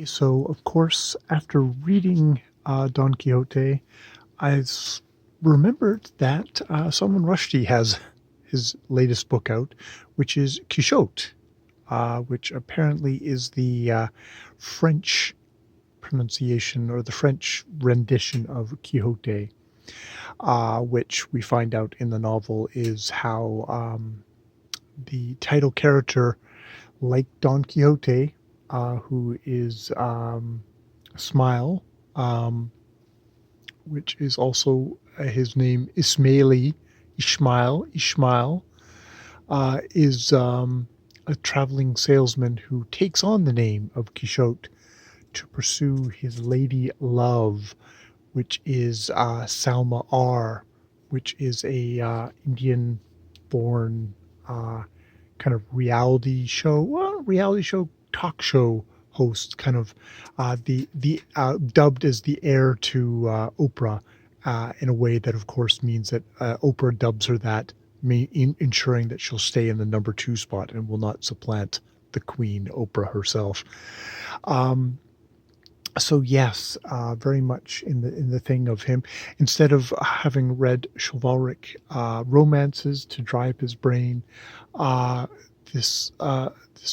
So, of course, after reading Don Quixote, remembered that Salman Rushdie has his latest book out, which is Qchott, which apparently is the French pronunciation or the French rendition of Quixote, which we find out in the novel is how the title character, like Don Quixote, who is Smile, um, which is also his name Ishmael, is a traveling salesman who takes on the name of Quixote to pursue his lady love, which is Salma R, which is a Indian-born kind of reality show, talk show host, kind of the dubbed as the heir to Oprah, in a way that, of course, means that Oprah dubs her that, ensuring that she'll stay in the number 2 spot and will not supplant the Queen, Oprah herself. So yes, very much in the thing of him. Instead of having read chivalric romances to dry up his brain, uh, this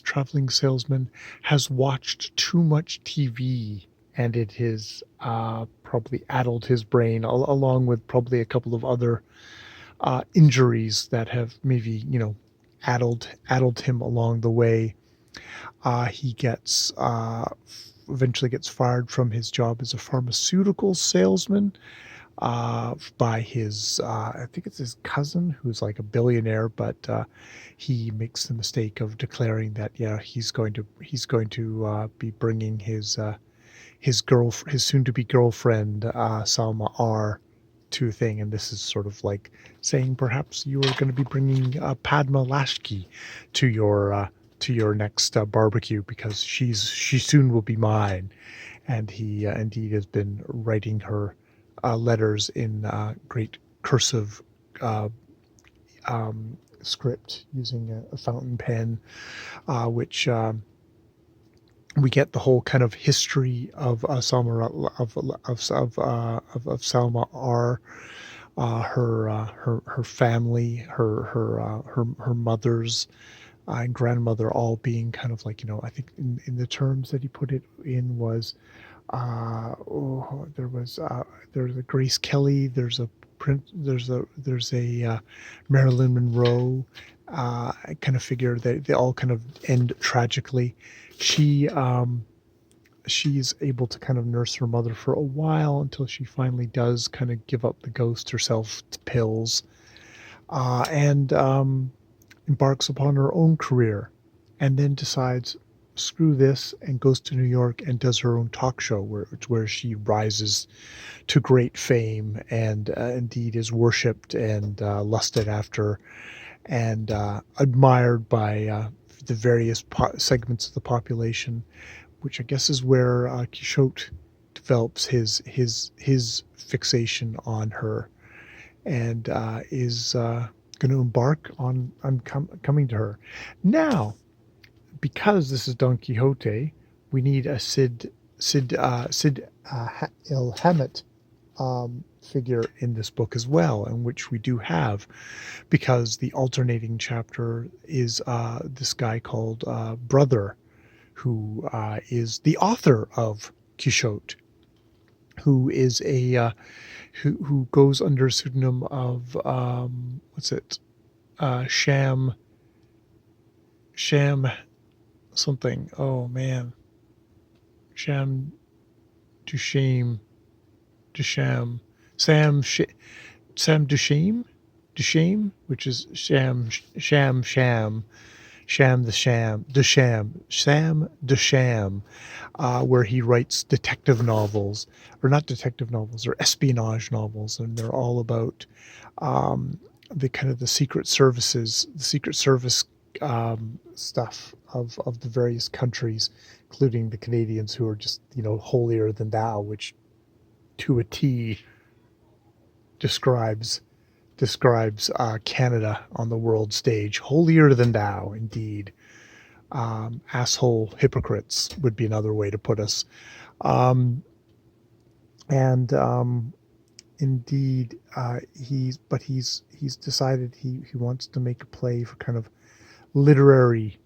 traveling salesman has watched too much TV, and it has probably addled his brain, along with probably a couple of other injuries that have maybe addled him along the way. He gets eventually gets fired from his job as a pharmaceutical salesman by his I think it's his cousin, who's like a billionaire, but he makes the mistake of declaring that he's going to be bringing his soon to be girlfriend Salma R to a thing, and this is sort of like saying perhaps you are going to be bringing Padma Lashki to your next barbecue, because she soon will be mine. And he indeed has been writing her letters in great cursive uh, script using a fountain pen, which we get the whole kind of history of Salma R, her family, her mother's and grandmother, all being kind of like, I think in the terms that he put it in was, there's a Grace Kelly, there's a Prince, there's a Marilyn Monroe. I kind of figure that they all kind of end tragically. She she's able to kind of nurse her mother for a while until she finally does kind of give up the ghost herself to pills, and embarks upon her own career, and then decides, screw this, and goes to New York and does her own talk show where she rises to great fame, and indeed is worshipped and lusted after, and admired by the various segments of the population, which I guess is where Quixote develops his fixation on her, and is going to embark on coming to her. Now, because this is Don Quixote, we need a Cid El Hamet figure in this book as well, and which we do have, because the alternating chapter is this guy called Brother, who is the author of Qchott, who is a who goes under a pseudonym of what's it, Sham something. Oh man, Sham Dusham Sam Dushame, which is Sam Dusham, where he writes detective novels, or not detective novels, or espionage novels, and they're all about the kind of the secret service stuff of the various countries, including the Canadians, who are just holier than thou, which to a T describes Canada on the world stage. Holier than thou, indeed. asshole hypocrites would be another way to put us. Um, and indeed, he's decided he wants to make a play for kind of literary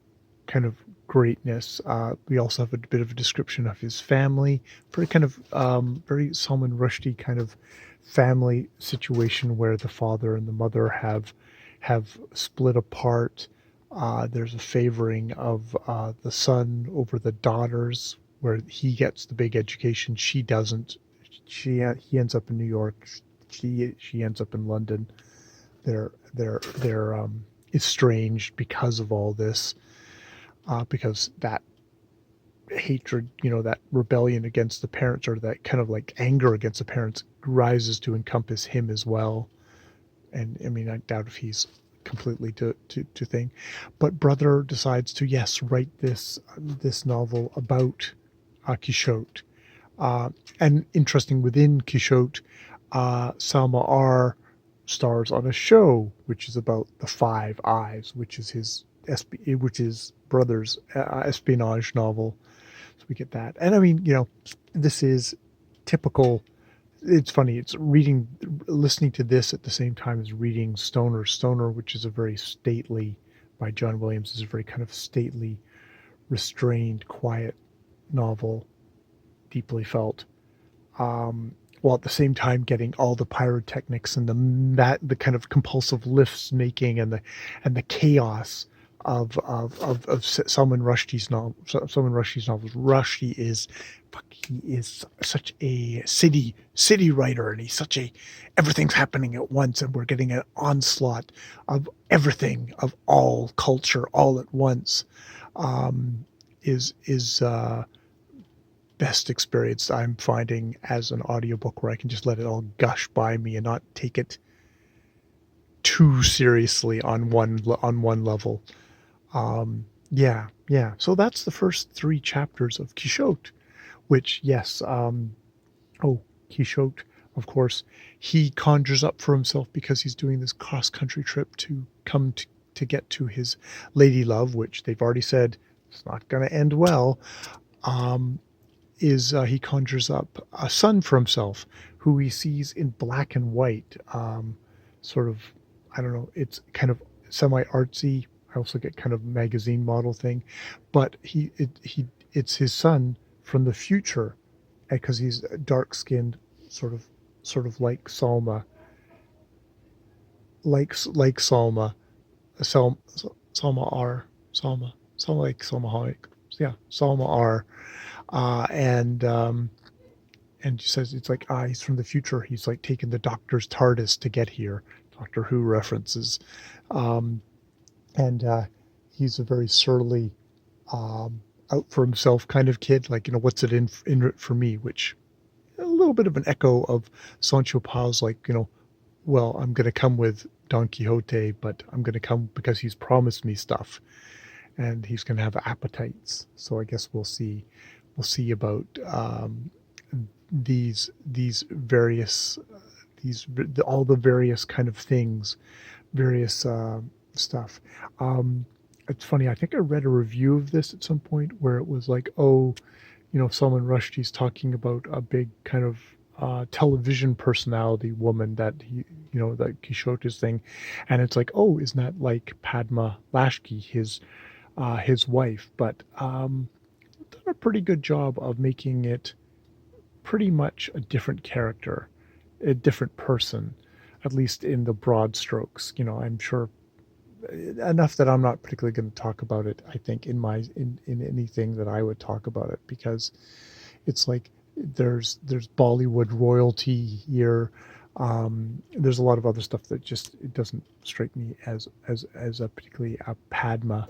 kind of greatness. We also have a bit of a description of his family, very kind of very Salman Rushdie kind of family situation where the father and the mother have split apart. There's a favoring of the son over the daughters, where he gets the big education, she doesn't. He ends up in New York. She ends up in London. They're estranged because of all this, because that hatred, that rebellion against the parents, or that kind of like anger against the parents, rises to encompass him as well. And I mean, I doubt if he's completely to thing, but brother decides to, yes, write this novel about Qchtt. And interesting, within Qchtt, Salma R stars on a show which is about the Five Eyes, which is which is brother's espionage novel. So we get that, and I mean, this is typical. It's funny. It's listening to this at the same time as reading Stoner. Stoner, which is a very stately, by John Williams, is a very kind of stately, restrained, quiet novel, deeply felt, while at the same time getting all the pyrotechnics and the kind of compulsive lifts making, and the chaos of Salman Rushdie's novel. Salman Rushdie's novels. He is such a city writer, and he's such a everything's happening at once, and we're getting an onslaught of everything, of all culture all at once. Is best experience I'm finding as an audiobook, where I can just let it all gush by me and not take it too seriously on one level. Yeah. So that's the first 3 chapters of Qchtt, which, yes, Qchtt, of course, he conjures up for himself because he's doing this cross-country trip to come to get to his lady love, which they've already said it's not going to end well. He conjures up a son for himself, who he sees in black and white, sort of, I don't know, it's kind of semi-artsy. I also get kind of magazine model thing, but it's his son from the future, because he's dark-skinned, sort of like Salma, like Salma, Salma R, Salma like Salma Hayek, yeah, Salma R. And she says it's like, he's from the future. He's like taking the Doctor's TARDIS to get here. Doctor Who references. And he's a very surly, out for himself kind of kid. Like, what's it in it for me? Which, a little bit of an echo of Sancho Panza's, like, well, I'm going to come with Don Quixote, but I'm going to come because he's promised me stuff, and he's going to have appetites. So I guess we'll see about these various all the various kind of things, various stuff. It's funny. I think I read a review of this at some point where it was like, Salman Rushdie's talking about a big kind of television personality woman that that Qchtt is thing, and it's like, oh, isn't that like Padma Lashki, his wife? But done a pretty good job of making it pretty much a different character, a different person, at least in the broad strokes. I'm sure enough that I'm not particularly going to talk about it, I think, in anything that I would talk about it, because it's like there's Bollywood royalty here. There's a lot of other stuff that just, it doesn't strike me as a particularly a Padma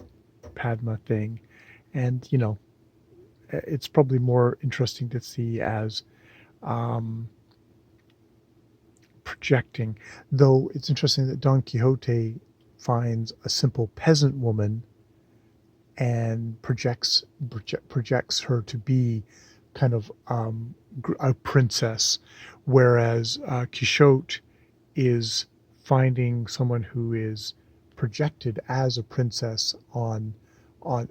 thing. And it's probably more interesting to see as projecting, though it's interesting that Don Quixote finds a simple peasant woman and projects her to be kind of a princess, whereas Qchtt is finding someone who is projected as a princess on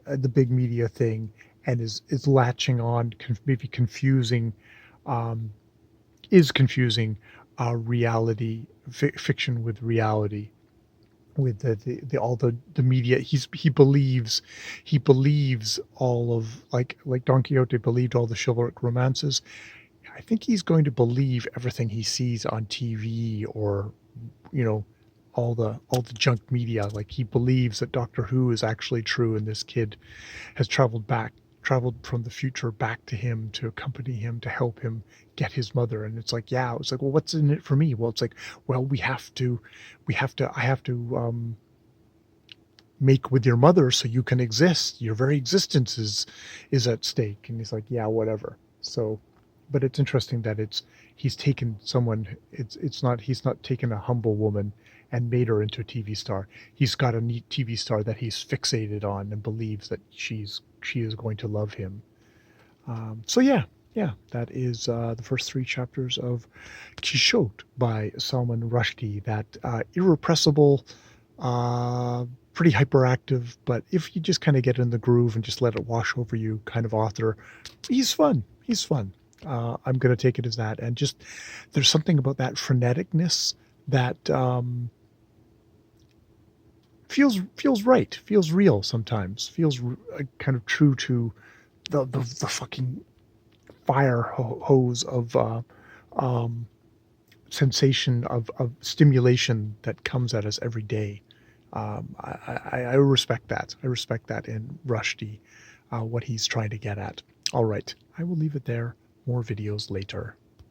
the big media thing, and is latching on, maybe confusing, um, is confusing reality, fiction with reality, with the all the media. He believes all of, like Don Quixote believed all the chivalric romances. I think he's going to believe everything he sees on TV, or you know, all the junk media. Like, he believes that Doctor Who is actually true, and this kid has traveled from the future back to him to accompany him, to help him get his mother. And it's like, yeah, it's like, well, what's in it for me? Well, it's like, well, I have to make with your mother so you can exist. Your very existence is at stake. And he's like, yeah, whatever. So, but it's interesting that he's taken someone. It's not He's not taken a humble woman and made her into a TV star. He's got a neat TV star that he's fixated on and believes that she is going to love him. So yeah, yeah, that is the first three chapters of Qchtt by Salman Rushdie. That irrepressible, uh, pretty hyperactive, but if you just kind of get in the groove and just let it wash over you kind of author, he's fun. He's fun. I'm going to take it as that. And just, there's something about that freneticness that feels right, feels real sometimes, feels kind of true to the fucking fire hose of um, sensation, of stimulation that comes at us every day. I respect that. I respect that in Rushdie, what he's trying to get at. All right, I will leave it there. More videos later.